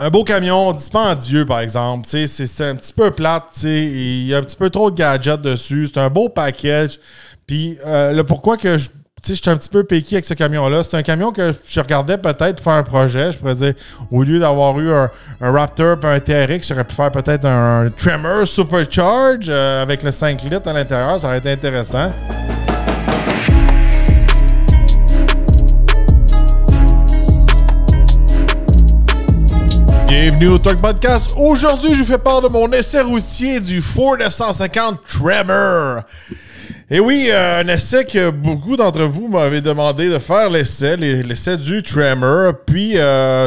un beau camion dispendieux, par exemple. C'est un petit peu plate. Il y a un petit peu trop de gadgets dessus. C'est un beau package. Puis le pourquoi que je suis un petit peu piqué avec ce camion-là. C'est un camion que je regardais peut-être pour faire un projet. Je pourrais dire, au lieu d'avoir eu un Raptor et un TRX, j'aurais pu faire peut-être un Tremor Supercharge avec le 5 litres à l'intérieur. Ça aurait été intéressant. Bienvenue au Talk Podcast. Aujourd'hui, je vous fais part de mon essai routier du Ford F-150 Tremor. Et oui, un essai que beaucoup d'entre vous m'avaient demandé de faire l'essai du Tremor. Puis,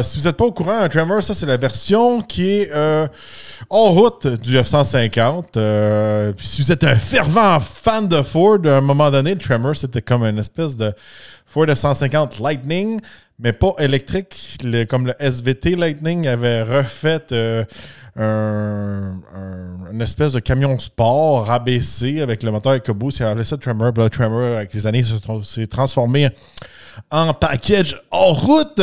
si vous n'êtes pas au courant, un Tremor, ça, c'est la version qui est en route du F-150. Puis si vous êtes un fervent fan de Ford, à un moment donné, le Tremor, c'était comme une espèce de Ford F-150 Lightning, mais pas électrique. Comme le SVT Lightning avait refait une espèce de camion sport rabaissé avec le moteur EcoBoost. Il a appelé ça Tremor. Le Tremor, avec les années, s'est transformé en package en route.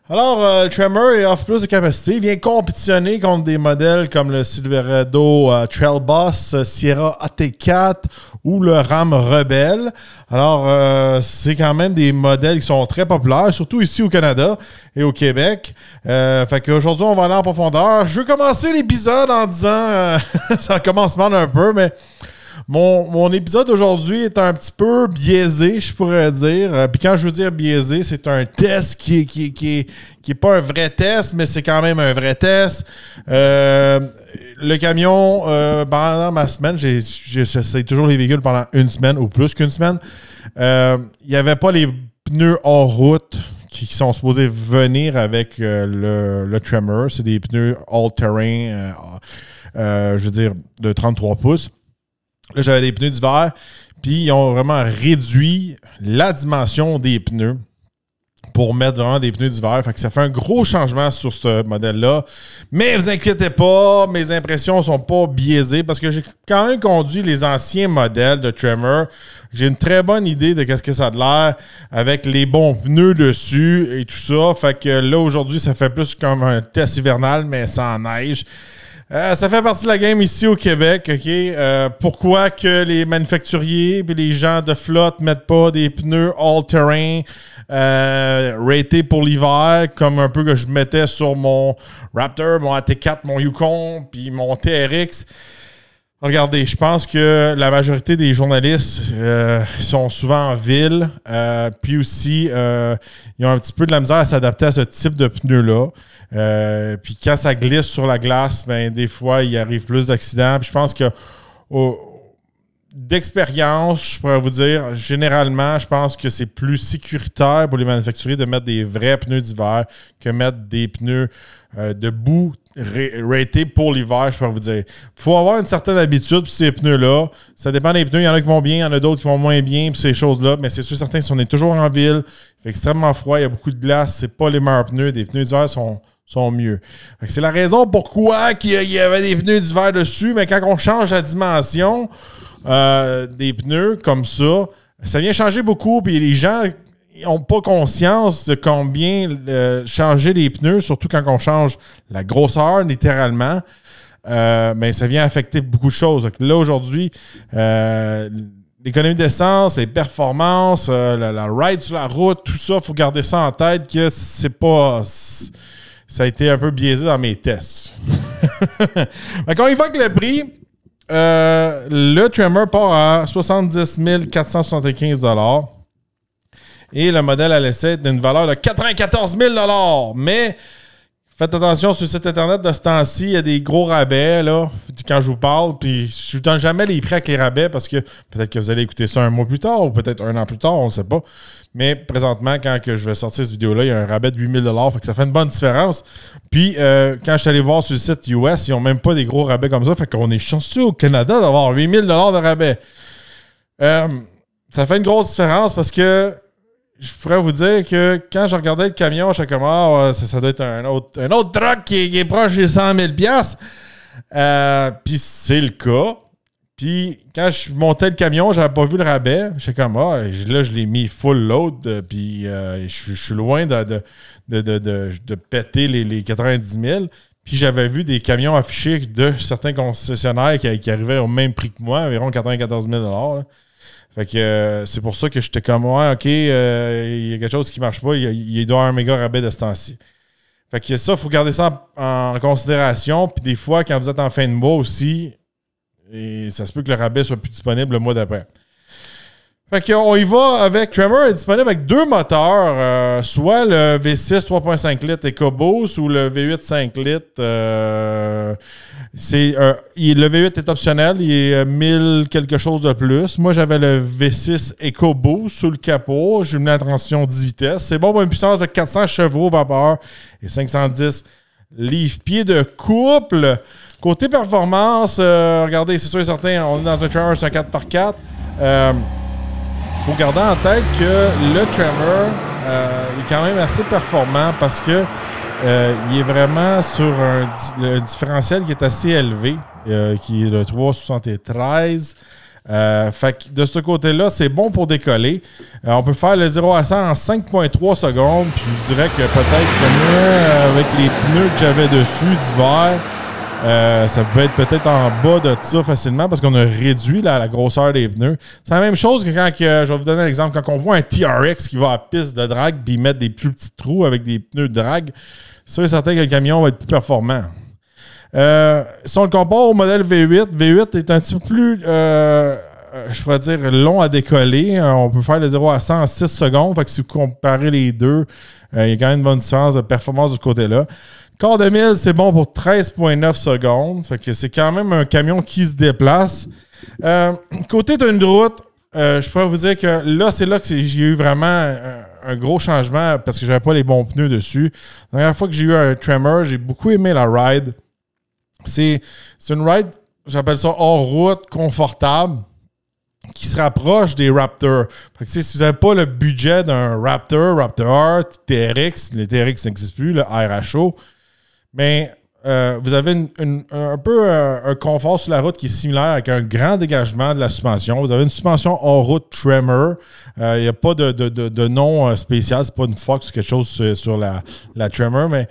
Alors, le Tremor offre plus de capacité. Il vient compétitionner contre des modèles comme le Silverado Trail Boss, Sierra AT4 ou le Ram Rebelle. Alors, c'est quand même des modèles qui sont très populaires, surtout ici au Canada et au Québec. Fait qu'aujourd'hui, on va aller en profondeur. Je veux commencer l'épisode en disant, ça commence mal un peu, mais mon épisode aujourd'hui est un petit peu biaisé, je pourrais dire. Puis quand je veux dire biaisé, c'est un test qui est pas un vrai test, mais c'est quand même un vrai test. Le camion, pendant ma semaine, j'essaie toujours les véhicules pendant une semaine ou plus qu'une semaine. Il n'y avait pas les pneus hors route qui sont supposés venir avec le Tremor. C'est des pneus all-terrain, je veux dire, de 33 pouces. Là, j'avais des pneus d'hiver, puis ils ont vraiment réduit la dimension des pneus pour mettre vraiment des pneus d'hiver. Fait que ça fait un gros changement sur ce modèle-là. Mais vous inquiétez pas, mes impressions sont pas biaisées parce que j'ai quand même conduit les anciens modèles de Tremor. J'ai une très bonne idée de qu'est-ce que ça a de l'air avec les bons pneus dessus et tout ça. Fait que là, aujourd'hui, ça fait plus comme un test hivernal, mais sans neige. Ça fait partie de la game ici au Québec, OK? Pourquoi que les manufacturiers et les gens de flotte mettent pas des pneus all-terrain ratés pour l'hiver, comme un peu que je mettais sur mon Raptor, mon AT4, mon Yukon, puis mon TRX? Regardez, je pense que la majorité des journalistes sont souvent en ville, puis aussi, ils ont un petit peu de la misère à s'adapter à ce type de pneus-là. Puis quand ça glisse sur la glace, ben des fois, il arrive plus d'accidents. Puis je pense que d'expérience, je pourrais vous dire, généralement, je pense que c'est plus sécuritaire pour les manufacturiers de mettre des vrais pneus d'hiver que mettre des pneus de boue ratés pour l'hiver, je pourrais vous dire. Il faut avoir une certaine habitude pour ces pneus-là. Ça dépend des pneus. Il y en a qui vont bien, il y en a d'autres qui vont moins bien pour ces choses-là. Mais c'est sûr certain, si on est toujours en ville, il fait extrêmement froid, il y a beaucoup de glace, c'est pas les meilleurs pneus. Des pneus d'hiver sont mieux. C'est la raison pourquoi il y avait des pneus d'hiver dessus, mais quand on change la dimension des pneus comme ça vient changer beaucoup, puis les gens n'ont pas conscience de combien changer les pneus, surtout quand on change la grosseur, littéralement, mais ça vient affecter beaucoup de choses. Donc là, aujourd'hui, l'économie d'essence, les performances, la ride sur la route, tout ça, il faut garder ça en tête que c'est pas... Ça a été un peu biaisé dans mes tests. Quand il va avec le prix, le Tremor part à 70 475 $. Et le modèle à l'essai est d'une valeur de 94 000 $. Mais faites attention sur le site internet de ce temps-ci, il y a des gros rabais là, quand je vous parle. Puis je ne vous donne jamais les prix avec les rabais parce que peut-être que vous allez écouter ça un mois plus tard ou peut-être un an plus tard, on ne sait pas. Mais présentement, quand que je vais sortir cette vidéo-là, il y a un rabais de 8 000 $. Fait que ça fait une bonne différence. Puis, quand je suis allé voir sur le site US, ils n'ont même pas des gros rabais comme ça. Fait qu'on est chanceux au Canada d'avoir 8 000 $ de rabais. Ça fait une grosse différence parce que je pourrais vous dire que quand je regardais le camion, je suis comme, ça doit être un autre truck qui est proche des 100 000 $. Puis c'est le cas. Puis quand je montais le camion, j'avais pas vu le rabais. J'étais comme, là, je l'ai mis full load, puis je suis loin de péter les 90 000. Puis j'avais vu des camions affichés de certains concessionnaires qui arrivaient au même prix que moi, environ 94 000 là. Fait que c'est pour ça que j'étais comme, ouais, OK, il y a quelque chose qui marche pas, il doit y avoir un méga rabais de ce temps-ci. Fait que ça, il faut garder ça en considération. Puis des fois, quand vous êtes en fin de mois aussi, et ça se peut que le rabais soit plus disponible le mois d'après. Fait qu'on y va avec Tremor est disponible avec 2 moteurs, soit le V6 3.5 litres EcoBoost ou le V8 5 litres. Le V8 est optionnel, il est 1000 quelque chose de plus. Moi, j'avais le V6 EcoBoost sous le capot. J'ai mis la transmission 10 vitesses. C'est bon pour une puissance de 400 chevaux vapeur et 510 livres-pieds de couple. Côté performance, regardez, c'est sûr et certain, on est dans un Tremor, c'est un 4x4. Il faut garder en tête que le Tremor est quand même assez performant parce que il est vraiment sur un différentiel qui est assez élevé, qui est le 3,73. Fait que de ce côté-là, c'est bon pour décoller. On peut faire le 0 à 100 en 5,3 secondes. Puis je vous dirais que peut-être que avec les pneus que j'avais dessus d'hiver, ça pouvait être peut-être en bas de ça facilement parce qu'on a réduit la grosseur des pneus. C'est la même chose que quand, je vais vous donner un exemple, quand on voit un TRX qui va à piste de drague puis mettre des plus petits trous avec des pneus de drague, c'est certain que le camion va être plus performant. Si on le compare au modèle V8, V8 est un petit peu plus, je pourrais dire, long à décoller. On peut faire le 0 à 100 en 6 secondes. Fait que si vous comparez les deux, il y a quand même une bonne différence de performance de ce côté-là. Quart de mille, c'est bon pour 13,9 secondes. Fait que c'est quand même un camion qui se déplace. Côté d'une route, je pourrais vous dire que là, c'est là que j'ai eu vraiment un gros changement parce que j'avais pas les bons pneus dessus. La dernière fois que j'ai eu un Tremor, j'ai beaucoup aimé la ride. C'est une ride, j'appelle ça hors route, confortable, qui se rapproche des Raptor. Fait que, si vous n'avez pas le budget d'un Raptor, Raptor R, TRX, les TRX n'existent plus, le RHO, mais vous avez un peu un confort sur la route qui est similaire avec un grand dégagement de la suspension. Vous avez une suspension hors route Tremor. Il n'y a pas de nom spécial. C'est pas une Fox ou quelque chose sur la Tremor, mais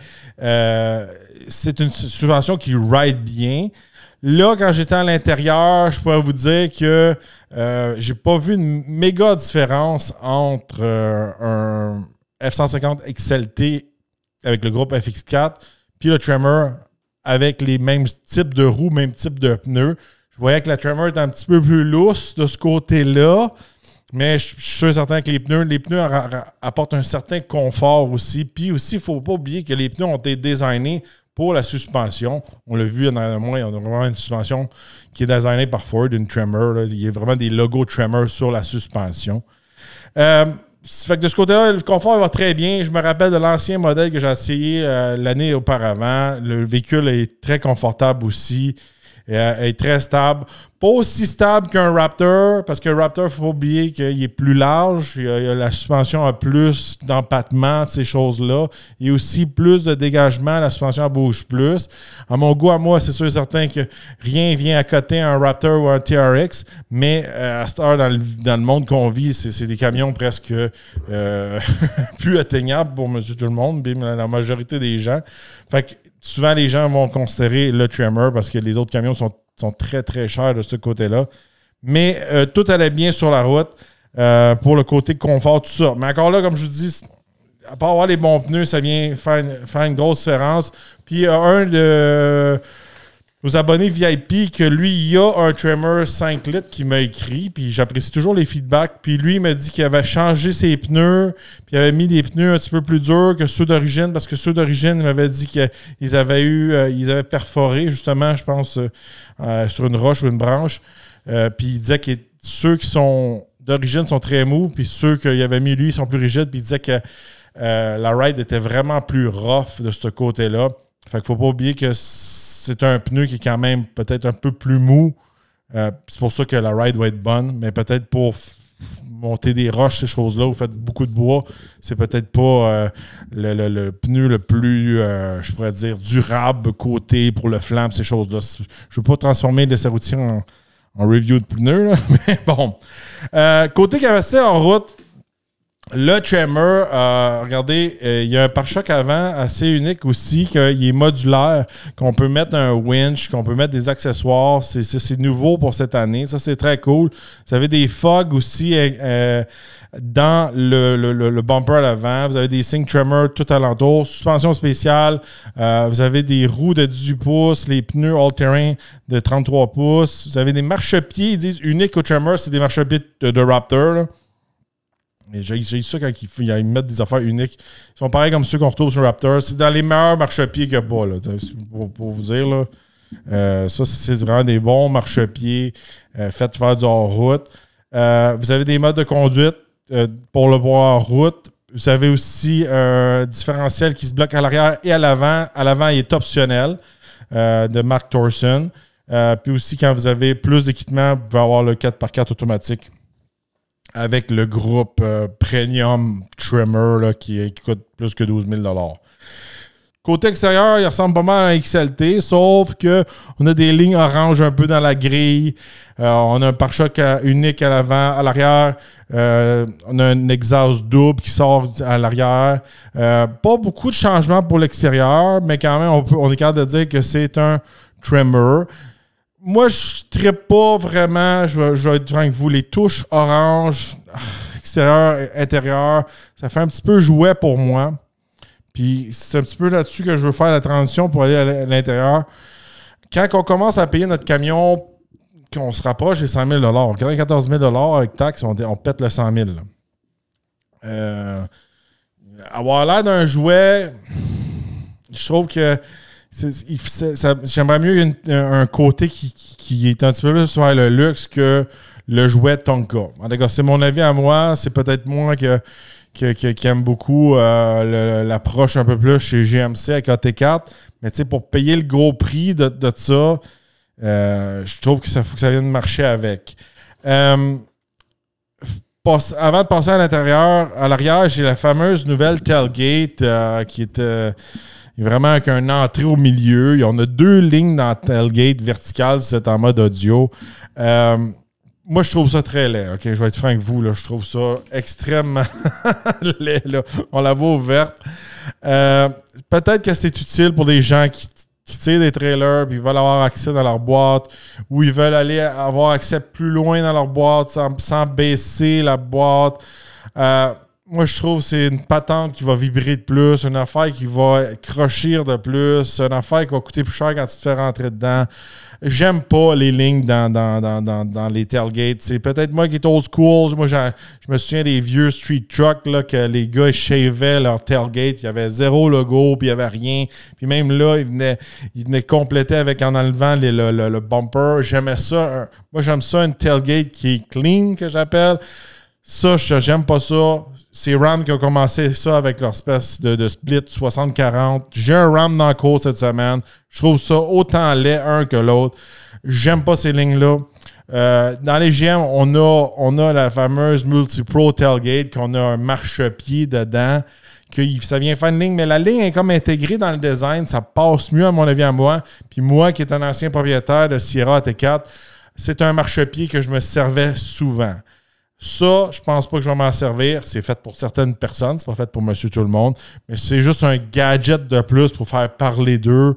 c'est une suspension qui ride bien. Là, quand j'étais à l'intérieur, je pourrais vous dire que j'ai pas vu une méga différence entre un F-150 XLT avec le groupe FX4 puis le Tremor avec les mêmes types de roues, même type de pneus. Je voyais que la Tremor est un petit peu plus lousse de ce côté-là, mais je suis sûr et certain que les pneus apportent un certain confort aussi. Puis aussi, il ne faut pas oublier que les pneus ont été designés pour la suspension. On l'a vu, on a vraiment une suspension qui est designée par Ford, une Tremor. Là. Il y a vraiment des logos Tremor sur la suspension. Fait que de ce côté-là, le confort va très bien. Je me rappelle de l'ancien modèle que j'ai essayé l'année auparavant. Le véhicule est très confortable aussi. Est très stable. Pas aussi stable qu'un Raptor, parce que le Raptor, il ne faut pas oublier qu'il est plus large. La suspension a plus d'empattement, ces choses-là. Il y a aussi plus de dégagement. La suspension bouge plus. À mon goût, à moi, c'est sûr et certain que rien vient à côté un Raptor ou un TRX, mais à cette heure, dans le monde qu'on vit, c'est des camions presque plus atteignables pour monsieur tout le monde, la majorité des gens. Fait que souvent, les gens vont considérer le Tremor parce que les autres camions sont très, très chers de ce côté-là. Mais tout allait bien sur la route pour le côté confort, tout ça. Mais encore là, comme je vous dis, à part avoir les bons pneus, ça vient faire une grosse différence. Puis il y a un de nos abonnés VIP que lui, il a un Tremor 5 litres qui m'a écrit. Puis j'apprécie toujours les feedbacks. Puis lui, il m'a dit qu'il avait changé ses pneus. Puis il avait mis des pneus un petit peu plus durs que ceux d'origine. Parce que ceux d'origine, il m'avait dit qu'ils avaient perforé, justement, je pense, sur une roche ou une branche. Puis il disait que ceux qui sont d'origine sont très mous. Puis ceux qu'il avait mis, lui, sont plus rigides. Puis il disait que la ride était vraiment plus rough de ce côté-là. Fait qu'il ne faut pas oublier que c'est un pneu qui est quand même peut-être un peu plus mou. C'est pour ça que la ride va être bonne, mais peut-être pour monter des roches, ces choses-là, vous faites beaucoup de bois, c'est peut-être pas le pneu le plus, je pourrais dire, durable côté pour le flamme, ces choses-là. Je ne veux pas transformer l'essai routier en review de pneus. Là. Mais bon. Côté capacité en route, le Tremor, regardez, il y a un pare-choc avant assez unique aussi, qu'il est modulaire, qu'on peut mettre un winch, qu'on peut mettre des accessoires. C'est nouveau pour cette année. Ça, c'est très cool. Vous avez des fogs aussi dans le bumper à l'avant. Vous avez des signes Tremor tout alentour. Suspension spéciale. Vous avez des roues de 18 pouces, les pneus all-terrain de 33 pouces. Vous avez des marchepieds, ils disent uniques au Tremor, c'est des marchepieds de Raptor, là. J'ai ça quand ils mettent des affaires uniques. Ils sont pareils comme ceux qu'on retrouve sur Raptor. C'est dans les meilleurs marchepieds qu'il n'y a pas, là, pour vous dire. Là. Ça, c'est vraiment des bons marchepieds faits faire du hors-route. Vous avez des modes de conduite pour le hors-route. Vous avez aussi un différentiel qui se bloque à l'arrière et à l'avant. À l'avant, il est optionnel de Mark Thorson. Puis aussi, quand vous avez plus d'équipement, vous pouvez avoir le 4x4 automatique avec le groupe Premium Tremor là, qui coûte plus que 12 000 $. Côté extérieur, il ressemble pas mal à un XLT, sauf qu'on a des lignes oranges un peu dans la grille. On a un pare-choc unique à l'avant. À l'arrière, on a un exhaust double qui sort à l'arrière. Pas beaucoup de changements pour l'extérieur, mais quand même, on est capable de dire que c'est un Tremor. Moi, je ne trippe pas vraiment, je vais être franc avec vous, les touches orange, extérieur et intérieur, ça fait un petit peu jouet pour moi. Puis c'est un petit peu là-dessus que je veux faire la transition pour aller à l'intérieur. Quand on commence à payer notre camion, qu'on se rapproche des 100 000 $, 94 000 $ avec taxes, on pète le 100 000 $. Avoir l'air d'un jouet, je trouve que j'aimerais mieux un côté qui est un petit peu plus vers le luxe que le jouet Tonka. En tout cas, c'est mon avis à moi. C'est peut-être moi qui aime beaucoup l'approche un peu plus chez GMC avec AT4. Mais tu sais, pour payer le gros prix de ça, je trouve que ça faut que ça vienne marcher avec. Avant de passer à l'intérieur, à l'arrière, j'ai la fameuse nouvelle tailgate qui est vraiment avec une entrée au milieu. On a 2 lignes dans la tailgate verticale, c'est en mode audio. Moi, je trouve ça très laid. Ok, je vais être franc avec vous. Là, je trouve ça extrêmement laid. Là. On la voit ouverte. Peut-être que c'est utile pour des gens qui tirent des trailers et ils veulent avoir accès dans leur boîte ou ils veulent aller avoir accès plus loin dans leur boîte sans baisser la boîte. Moi, je trouve que c'est une patente qui va vibrer de plus, une affaire qui va crochir de plus, une affaire qui va coûter plus cher quand tu te fais rentrer dedans. J'aime pas les lignes dans les tailgates. C'est peut-être moi qui est old school. Moi, je me souviens des vieux street trucks là, que les gars ils shavaient leur tailgate. Il y avait 0 logo, puis il n'y avait rien. Puis même là, ils venaient compléter avec en enlevant le bumper. J'aimais ça. Moi, j'aime ça, une tailgate qui est clean, que j'appelle. Ça, j'aime pas ça. C'est Ram qui a commencé ça avec leur espèce de split 60-40. J'ai un Ram dans le cours cette semaine. Je trouve ça autant laid un que l'autre. J'aime pas ces lignes-là. Dans les GM, on a la fameuse Multi-Pro Tailgate, qu'on a un marchepied dedans. Ça vient faire une ligne, mais la ligne est comme intégrée dans le design. Ça passe mieux, à mon avis, à moi. Puis moi, qui est un ancien propriétaire de Sierra AT4, c'est un marchepied que je me servais souvent. Ça, je pense pas que je vais m'en servir. C'est fait pour certaines personnes. C'est pas fait pour monsieur tout le monde. Mais c'est juste un gadget de plus pour faire parler d'eux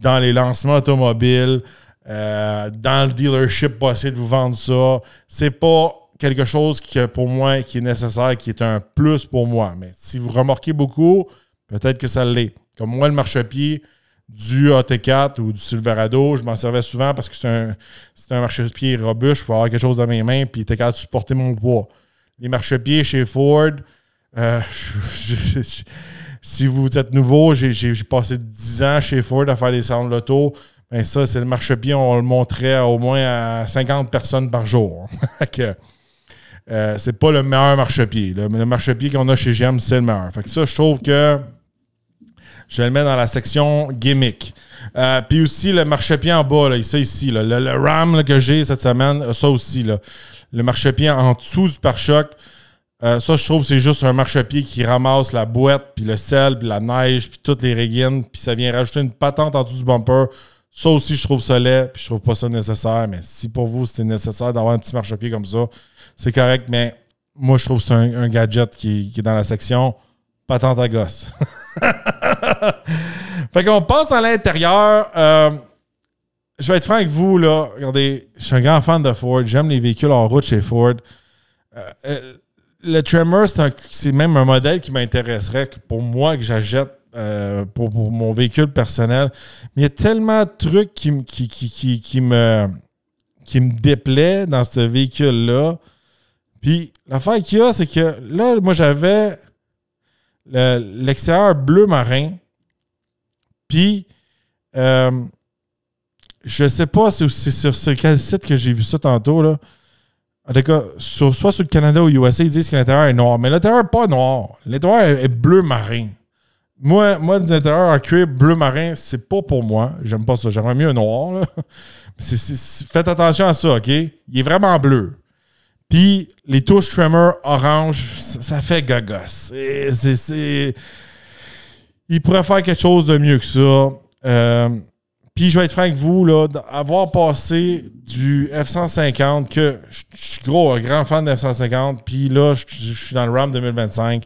dans les lancements automobiles, dans le dealership pour essayer de vous vendre ça. C'est pas quelque chose qui, pour moi, qui est nécessaire, qui est un plus pour moi. Mais si vous remarquez beaucoup, peut-être que ça l'est. Comme moi, le marchepied du AT4 ou du Silverado, je m'en servais souvent parce que c'est un marchepied robuste. Je pouvais avoir quelque chose dans mes mains puis il était capable de supporter mon poids. Les marchepieds chez Ford, si vous êtes nouveau, j'ai passé 10 ans chez Ford à faire des salons de l'auto. Ben ça, c'est le marchepied, on le montrait au moins à 50 personnes par jour. C'est pas le meilleur marchepied. Le marchepied qu'on a chez GM, c'est le meilleur. Fait que ça, je trouve que je le mets dans la section gimmick. Puis aussi, le marchepied en bas, là, ça ici, là, le RAM là, que j'ai cette semaine, ça aussi. Là, le marchepied en dessous du pare-choc, ça, je trouve que c'est juste un marchepied qui ramasse la boîte, puis le sel, puis la neige, puis toutes les régines, puis ça vient rajouter une patente en dessous du bumper. Ça aussi, je trouve ça laid, puis je trouve pas ça nécessaire. Mais si pour vous, c'est nécessaire d'avoir un petit marchepied comme ça, c'est correct. Mais moi, je trouve que c'est un gadget qui est dans la section patente à gosse. Fait qu'on passe à l'intérieur. Je vais être franc avec vous, là. Regardez, je suis un grand fan de Ford. J'aime les véhicules en route chez Ford. Le Tremor, c'est même un modèle qui m'intéresserait pour moi, que j'achète pour mon véhicule personnel. Mais il y a tellement de trucs qui me déplaît dans ce véhicule-là. Puis l'affaire qu'il y a, c'est que là, moi, j'avais l'extérieur bleu marin. Puis, je sais pas si c'est sur quel site que j'ai vu ça tantôt, là. En tout cas, soit sur le Canada ou USA, ils disent que l'intérieur est noir. Mais l'intérieur n'est pas noir. L'intérieur est bleu marin. Moi, l'intérieur en cuir bleu marin, c'est pas pour moi. J'aime pas ça. J'aimerais mieux un noir, là. Faites attention à ça, OK? Il est vraiment bleu. Puis, les touches Tremor orange, ça fait gagos. Il pourrait faire quelque chose de mieux que ça. Puis, je vais être franc avec vous, là, avoir passé du F-150, que je suis un grand fan de F-150, puis là, je suis dans le Ram 2025.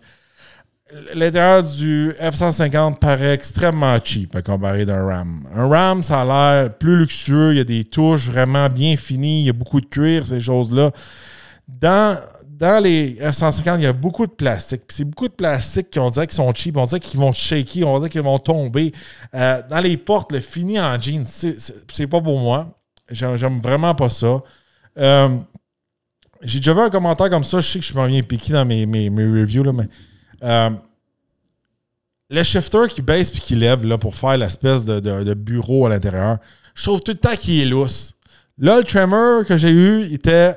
L'intérieur du F-150 paraît extrêmement cheap à comparer d'un Ram. Un Ram, ça a l'air plus luxueux, il y a des touches vraiment bien finies, il y a beaucoup de cuir, ces choses-là. Dans les F-150, il y a beaucoup de plastique. Puis c'est beaucoup de plastique qu'on dirait qu'ils sont cheap, on dirait qu'ils vont shaker, on dirait qu'ils vont tomber. Dans les portes, le fini en jeans, c'est pas pour moi. J'aime vraiment pas ça. J'ai déjà vu un commentaire comme ça. Je sais que je suis pas bien piqué dans mes reviews, là, mais le shifter qui baisse puis qui lève là, pour faire l'espèce de bureau à l'intérieur, je trouve tout le temps qu'il est lousse. Là, le Tremor que j'ai eu, il était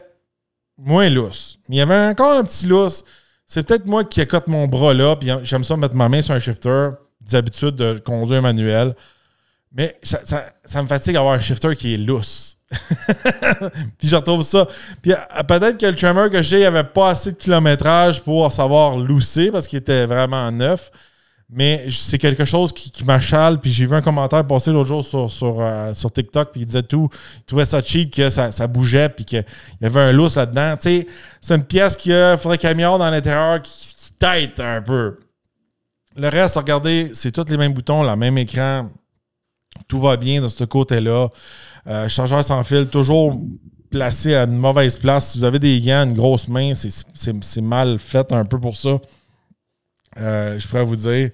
moins lousse. Mais il y avait encore un petit lousse. C'est peut-être moi qui accote mon bras là, puis j'aime ça mettre ma main sur un shifter, d'habitude de conduire manuel. Mais ça me fatigue d'avoir un shifter qui est lousse. Puis je retrouve ça. Puis peut-être que le Tremor que j'ai, il avait pas assez de kilométrage pour savoir lousser parce qu'il était vraiment neuf. Mais c'est quelque chose qui m'achale. Puis j'ai vu un commentaire passer l'autre jour sur TikTok. Puis il disait tout. Il trouvait ça cheap, que ça bougeait. Puis qu'il y avait un lousse là-dedans. Tu sais, c'est une pièce qu'il faudrait qu'il y ait dans l'intérieur qui tête un peu. Le reste, regardez, c'est tous les mêmes boutons, le même écran. Tout va bien de ce côté-là. Chargeur sans fil, toujours placé à une mauvaise place. Si vous avez des gants, une grosse main, c'est mal fait un peu pour ça. Je pourrais vous dire.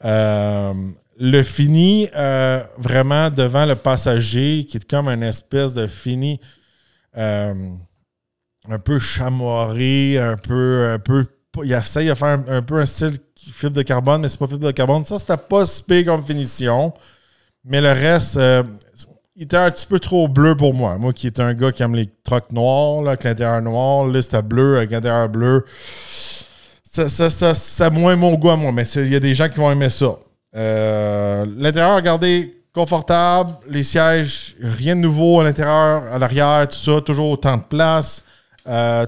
Le fini, vraiment devant le passager, qui est comme une espèce de fini un peu chamoiré, un peu il essaye de faire un peu un style fibre de carbone, mais c'est pas fibre de carbone. Ça, c'était pas si pire comme finition. Mais le reste, il était un petit peu trop bleu pour moi. Moi qui est un gars qui aime les trucks noirs, là, avec l'intérieur noir, là, c'était bleu avec l'intérieur bleu. C'est moins mon goût à moi, mais il y a des gens qui vont aimer ça. L'intérieur, regardez, confortable, les sièges, rien de nouveau à l'intérieur, à l'arrière, tout ça, toujours autant de place.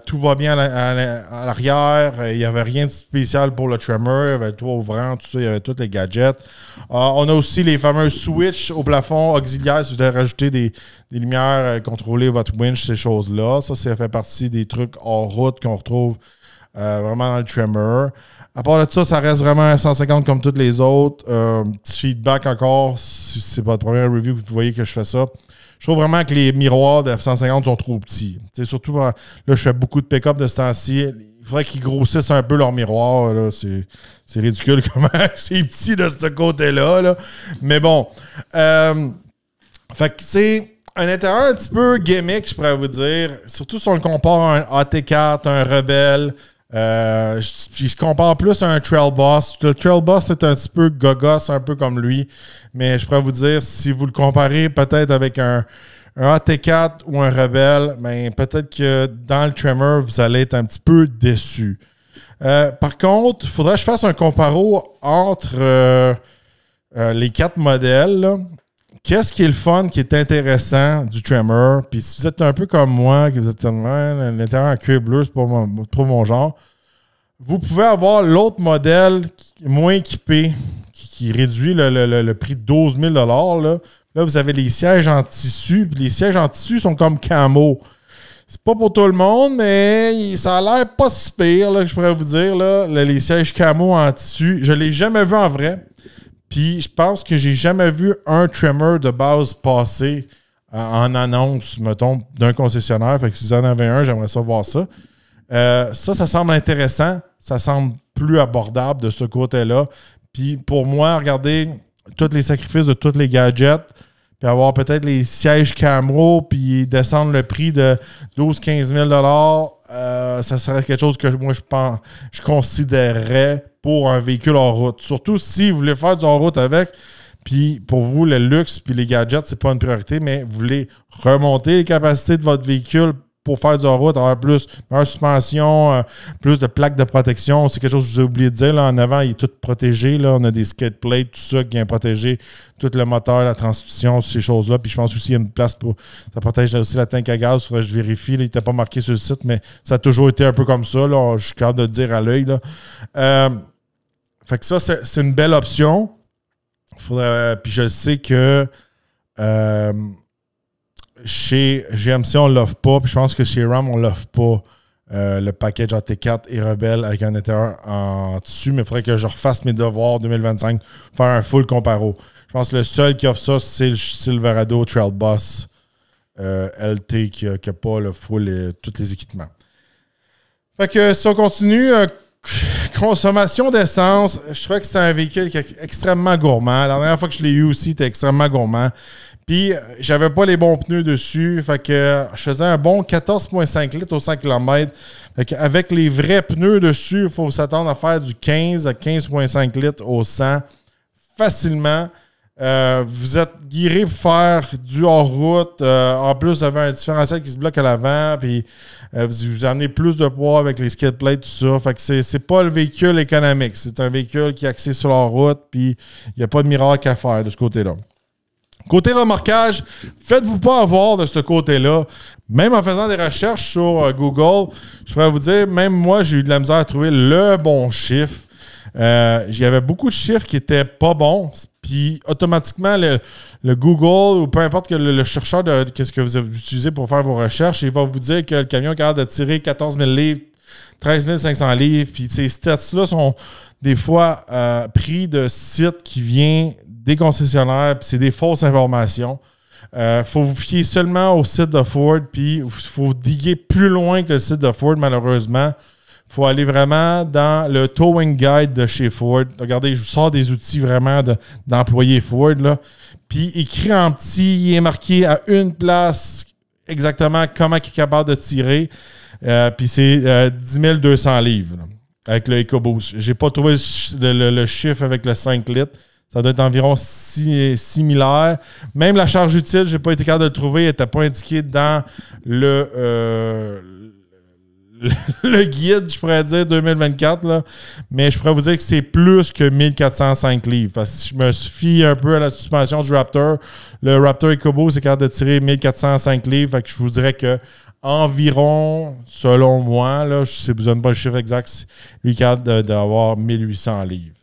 Tout va bien à l'arrière. Il n'y avait rien de spécial pour le Tremor. Il y avait le toit ouvrant, tout ça. Il y avait tous les gadgets. On a aussi les fameux switches au plafond auxiliaires si vous voulez rajouter des lumières, contrôler votre winch, ces choses-là. Ça fait partie des trucs hors route qu'on retrouve vraiment dans le Tremor. À part de ça, ça reste vraiment un 150 comme toutes les autres. Petit feedback encore, si c'est votre première review que vous voyez que je fais ça. Je trouve vraiment que les miroirs de F-150 sont trop petits. T'sais, surtout, là, je fais beaucoup de pick-up de ce temps-ci. Il faudrait qu'ils grossissent un peu leurs miroirs. Là. C'est ridicule comment c'est petit de ce côté-là. Là. Mais bon. Fait que c'est un intérieur un petit peu gimmick, je pourrais vous dire. Surtout si on le compare à un AT4, un Rebelle. Je compare plus à un Trail Boss. Le Trail Boss, c'est un petit peu gogos, un peu comme lui. Mais je pourrais vous dire, si vous le comparez peut-être avec un AT4 ou un Rebelle, ben, peut-être que dans le Tremor, vous allez être un petit peu déçu. Par contre, il faudrait que je fasse un comparo entre les 4 modèles. Là. Qu'est-ce qui est le fun, qui est intéressant du Tremor? Puis si vous êtes un peu comme moi, que vous êtes l'intérieur en cuir bleu, c'est pas trop mon genre, vous pouvez avoir l'autre modèle moins équipé, qui réduit le prix de 12 000 $, là, Là, vous avez les sièges en tissu. Puis les sièges en tissu sont comme camo. C'est pas pour tout le monde, mais ça a l'air pas si pire, là, que je pourrais vous dire. Là, les sièges camo en tissu. Je l'ai jamais vu en vrai. Puis je pense que j'ai jamais vu un trimmer de base passer en annonce, mettons, d'un concessionnaire. Fait que si vous en avez un, j'aimerais ça voir ça. Ça semble intéressant. Ça semble plus abordable de ce côté-là. Puis pour moi, regardez tous les sacrifices de tous les gadgets, puis avoir peut-être les sièges Camaro, puis descendre le prix de 12-15 000 ça serait quelque chose que moi, je considérerais pour un véhicule en route. Surtout si vous voulez faire du en route avec, puis pour vous, le luxe puis les gadgets, c'est pas une priorité, mais vous voulez remonter les capacités de votre véhicule pour faire du en-route, avoir plus de suspension, plus de plaques de protection. C'est quelque chose que je vous ai oublié de dire. Là, en avant, il est tout protégé. Là. On a des skate plates, tout ça qui vient protéger tout le moteur, la transmission, ces choses-là. Puis je pense aussi qu'il y a une place pour... Ça protège aussi la tank à gaz. Il faudrait que je vérifie. Là, il n'était pas marqué sur le site, mais ça a toujours été un peu comme ça. Là. Je suis capable de le dire à l'œil. Fait que ça, c'est une belle option. Puis je sais que... chez GMC, on ne l'offre pas. Puis je pense que chez RAM, on ne l'offre pas. Le package AT4 et Rebelle avec un intérieur en tissu. Mais il faudrait que je refasse mes devoirs 2025, faire un full comparo. Je pense que le seul qui offre ça, c'est le Silverado Trail Boss LT qui n'a pas le full et tous les équipements. Fait que si on continue, consommation d'essence, je trouvais que c'était un véhicule qui est extrêmement gourmand. La dernière fois que je l'ai eu aussi, il était extrêmement gourmand. Puis, j'avais pas les bons pneus dessus. Fait que je faisais un bon 14,5 litres au 100 km. Fait que avec les vrais pneus dessus, il faut s'attendre à faire du 15 à 15,5 litres au 100 facilement. Vous êtes guéri pour faire du hors-route. En plus, vous avez un différentiel qui se bloque à l'avant. Puis, vous amenez plus de poids avec les skid plates, tout ça. Fait que c'est pas le véhicule économique. C'est un véhicule qui est axé sur la route. Puis, il n'y a pas de miracle à faire de ce côté-là. Côté remorquage, faites-vous pas avoir de ce côté-là. Même en faisant des recherches sur Google, je pourrais vous dire, même moi, j'ai eu de la misère à trouver le bon chiffre. Il y avait beaucoup de chiffres qui étaient pas bons. Puis automatiquement, le Google ou peu importe que le chercheur de qu'est-ce que vous utilisez pour faire vos recherches, il va vous dire que le camion est capable de tirer 14 000 livres, 13 500 livres. Puis ces stats-là sont des fois pris de sites qui viennent des concessionnaires, puis c'est des fausses informations. Faut vous fier seulement au site de Ford, puis il faut diguer plus loin que le site de Ford, malheureusement. Il faut aller vraiment dans le towing guide de chez Ford. Regardez, je vous sors des outils vraiment d'employés Ford, là. Puis écrit en petit, il est marqué à une place exactement comment il est capable de tirer. Puis c'est 10 200 livres là, avec le EcoBoost. J'ai pas trouvé le chiffre avec le 5 litres. Ça doit être environ similaire. Même la charge utile, je n'ai pas été capable de le trouver. Elle n'était pas indiquée dans le guide, je pourrais dire, 2024. Là. Mais je pourrais vous dire que c'est plus que 1405 livres. Parce que je me fie un peu à la suspension du Raptor. Le Raptor EcoBoost, c'est capable de tirer 1405 livres. Fait que je vous dirais que environ, selon moi, là, je ne sais pas le chiffre exact, lui est capable d'avoir 1800 livres.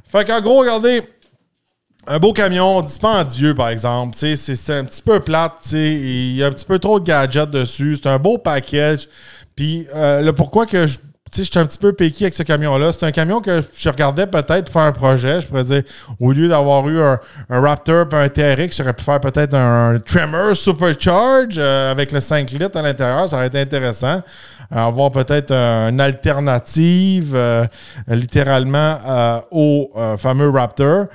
Fait qu'en gros, regardez, un beau camion dispendieux, par exemple. C'est un petit peu plate. Il y a un petit peu trop de gadgets dessus. C'est un beau package. Puis le pourquoi que je suis un petit peu piqué avec ce camion-là, c'est un camion que je regardais peut-être faire un projet. Je pourrais dire, au lieu d'avoir eu un Raptor et un TRX, j'aurais pu faire peut-être un Tremor Supercharge avec le 5 litres à l'intérieur. Ça aurait été intéressant. Avoir peut-être une alternative littéralement au fameux Raptor,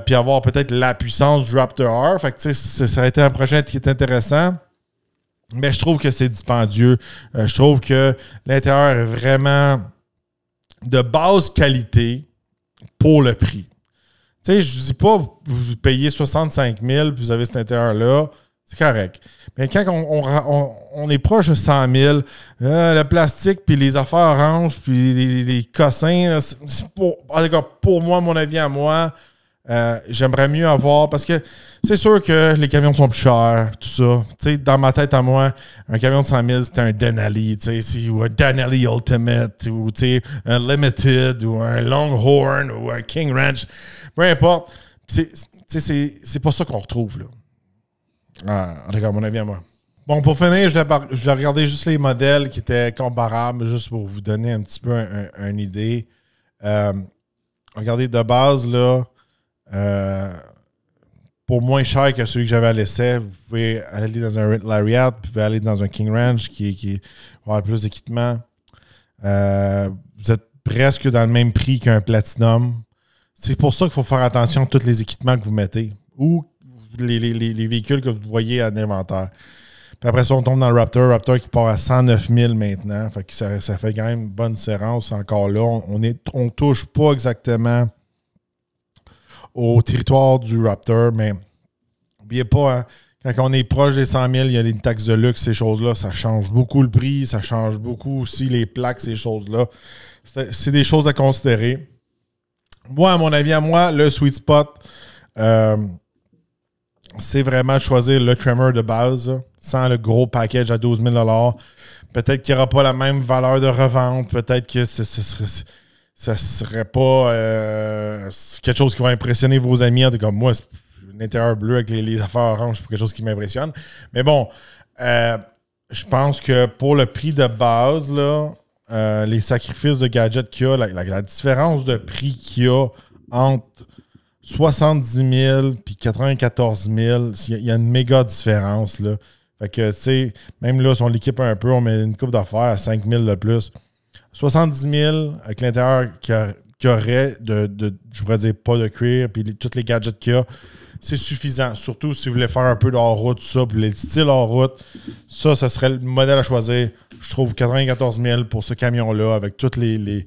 puis avoir peut-être la puissance du Raptor R. Fait que ça aurait été un projet qui est intéressant. Mais je trouve que c'est dispendieux. Je trouve que l'intérieur est vraiment de basse qualité pour le prix. Tu sais, je ne dis pas vous payez 65 000 puis vous avez cet intérieur-là. C'est correct. Mais quand on est proche de 100 000, le plastique puis les affaires oranges puis les cossins, c'est pour moi, mon avis à moi, j'aimerais mieux avoir, parce que c'est sûr que les camions sont plus chers, tout ça. T'sais, dans ma tête à moi, un camion de 100 000, c'était un Denali, ou un Denali Ultimate, ou un Limited, ou un Longhorn, ou un King Ranch, peu importe. C'est pas ça qu'on retrouve, là. En tout cas, à mon avis à moi. Bon, pour finir, je vais regarder juste les modèles qui étaient comparables, juste pour vous donner un petit peu une idée. Regardez, de base, là, pour moins cher que celui que j'avais à l'essai, vous pouvez aller dans un Lariat, vous pouvez aller dans un King Ranch qui va avoir plus d'équipement. Vous êtes presque dans le même prix qu'un Platinum. C'est pour ça qu'il faut faire attention à tous les équipements que vous mettez ou les véhicules que vous voyez à l'inventaire. Puis après ça, on tombe dans le Raptor. Raptor qui part à 109 000 maintenant. Fait que ça fait quand même une bonne différence encore là. On touche pas exactement au territoire du Raptor, mais n'oubliez pas, hein, quand on est proche des 100 000, il y a une taxe de luxe, ces choses-là. Ça change beaucoup le prix, ça change beaucoup aussi les plaques, ces choses-là. C'est des choses à considérer. Moi, à mon avis, le sweet spot, c'est vraiment de choisir le Tremor de base, sans le gros package à 12 000 $. Peut-être qu'il n'y aura pas la même valeur de revente. Peut-être que ça serait pas quelque chose qui va impressionner vos amis. En tout cas, moi, l'intérieur bleu avec les affaires oranges, c'est quelque chose qui m'impressionne. Mais bon, je pense que pour le prix de base, là, les sacrifices de gadgets qu'il y a, la différence de prix qu'il y a entre 70 000 et 94 000, il y a une méga différence, là. Fait que, tu sais, même là, si on l'équipe un peu, on met une coupe d'affaires à 5 000 de plus. 70 000 avec l'intérieur qu'il y aurait je pourrais dire, pas de cuir, puis tous les gadgets qu'il y a, c'est suffisant. Surtout si vous voulez faire un peu de hors-route, tout ça, puis les styles hors-route, ça serait le modèle à choisir. Je trouve 94 000 pour ce camion-là, avec tous les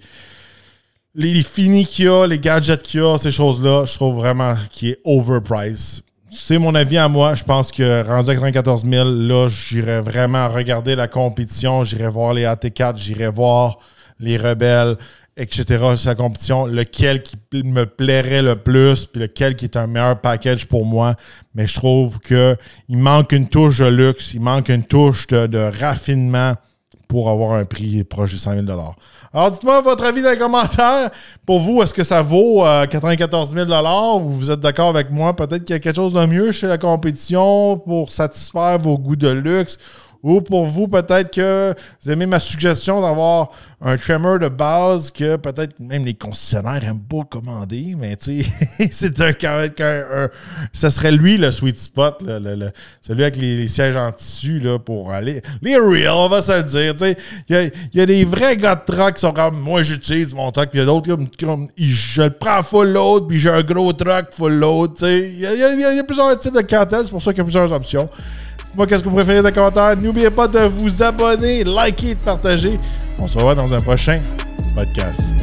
finis qu'il y a, les gadgets qu'il y a, ces choses-là, je trouve vraiment qu'il est overpriced. C'est mon avis à moi. Je pense que rendu à 94 000, là, j'irais vraiment regarder la compétition. J'irais voir les AT4, j'irais voir les Rebelles, etc. C'est la compétition. Lequel qui me plairait le plus, puis lequel qui est un meilleur package pour moi. Mais je trouve qu'il manque une touche de luxe, il manque une touche de raffinement pour avoir un prix proche de 100 000 $. Alors, dites-moi votre avis dans les commentaires. Pour vous, est-ce que ça vaut 94 000 $ ou vous êtes d'accord avec moi? Peut-être qu'il y a quelque chose de mieux chez la compétition pour satisfaire vos goûts de luxe. Ou pour vous, peut-être que vous aimez ma suggestion d'avoir un Tremor de base que peut-être même les concessionnaires n'aiment pas commander, mais tu sais, c'est ça serait lui le sweet spot, celui avec les sièges en tissu là, pour aller. Les real, on va se le dire. Il y a des vrais gars de truck qui sont comme moi, j'utilise mon truck, puis il y a d'autres comme je le prends full load, puis j'ai un gros truck full load. Il y a plusieurs types de clientèle, c'est pour ça qu'il y a plusieurs options. Moi, qu'est-ce que vous préférez dans les commentaires? N'oubliez pas de vous abonner, liker et de partager. On se revoit dans un prochain podcast.